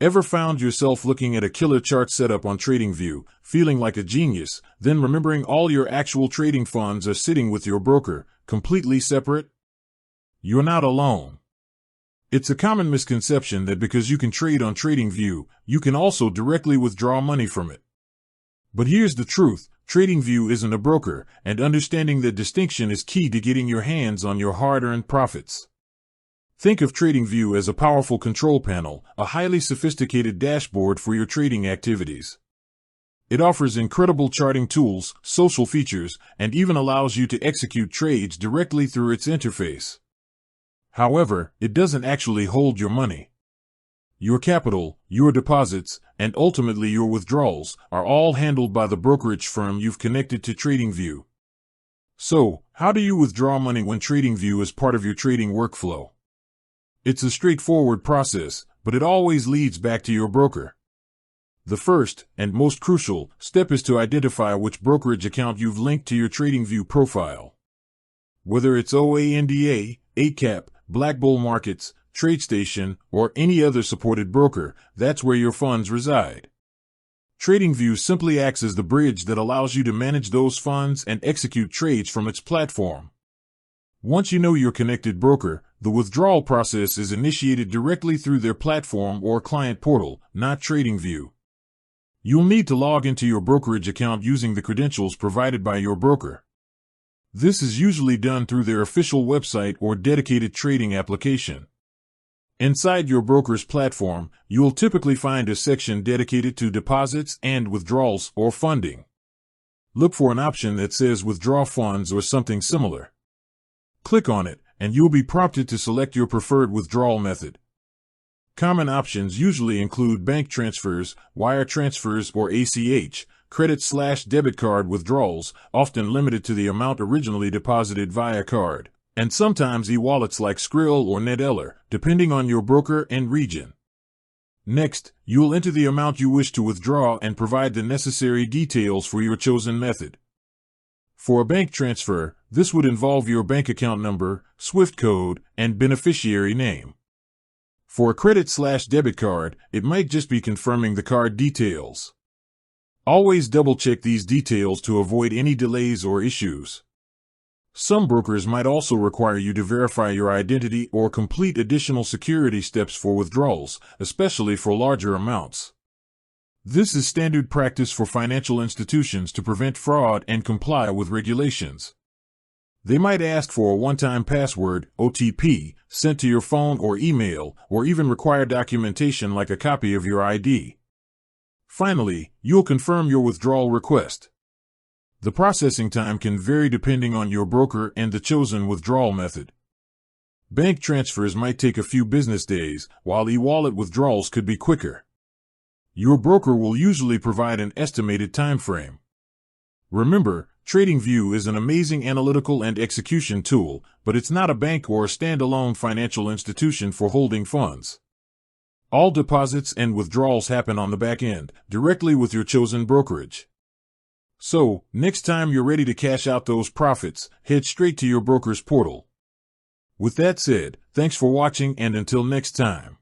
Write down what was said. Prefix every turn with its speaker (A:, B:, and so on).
A: Ever found yourself looking at a killer chart setup on TradingView, feeling like a genius, then remembering all your actual trading funds are sitting with your broker, completely separate? You're not alone. It's a common misconception that because you can trade on TradingView, you can also directly withdraw money from it. But here's the truth, TradingView isn't a broker, and understanding that distinction is key to getting your hands on your hard-earned profits. Think of TradingView as a powerful control panel, a highly sophisticated dashboard for your trading activities. It offers incredible charting tools, social features, and even allows you to execute trades directly through its interface. However, it doesn't actually hold your money. Your capital, your deposits, and ultimately your withdrawals are all handled by the brokerage firm you've connected to TradingView. So, how do you withdraw money when TradingView is part of your trading workflow? It's a straightforward process, but it always leads back to your broker. The first, and most crucial, step is to identify which brokerage account you've linked to your TradingView profile. Whether it's OANDA, ACAP, Black Bull Markets, TradeStation, or any other supported broker, that's where your funds reside. TradingView simply acts as the bridge that allows you to manage those funds and execute trades from its platform. Once you know your connected broker, the withdrawal process is initiated directly through their platform or client portal, not TradingView. You'll need to log into your brokerage account using the credentials provided by your broker. This is usually done through their official website or dedicated trading application. Inside your broker's platform, you'll typically find a section dedicated to deposits and withdrawals or funding. Look for an option that says withdraw funds or something similar. Click on it, and you'll be prompted to select your preferred withdrawal method. Common options usually include bank transfers, wire transfers, or ACH, credit/debit card withdrawals, often limited to the amount originally deposited via card, and sometimes e-wallets like Skrill or Neteller, depending on your broker and region. Next, you'll enter the amount you wish to withdraw and provide the necessary details for your chosen method. For a bank transfer, this would involve your bank account number, SWIFT code, and beneficiary name. For a credit/debit card, it might just be confirming the card details. Always double-check these details to avoid any delays or issues. Some brokers might also require you to verify your identity or complete additional security steps for withdrawals, especially for larger amounts. This is standard practice for financial institutions to prevent fraud and comply with regulations. They might ask for a one-time password, OTP, sent to your phone or email, or even require documentation like a copy of your ID. Finally, you'll confirm your withdrawal request. The processing time can vary depending on your broker and the chosen withdrawal method. Bank transfers might take a few business days, while e-wallet withdrawals could be quicker. Your broker will usually provide an estimated time frame. Remember, TradingView is an amazing analytical and execution tool, but it's not a bank or a standalone financial institution for holding funds. All deposits and withdrawals happen on the back end, directly with your chosen brokerage. So, next time you're ready to cash out those profits, head straight to your broker's portal. With that said, thanks for watching, and until next time.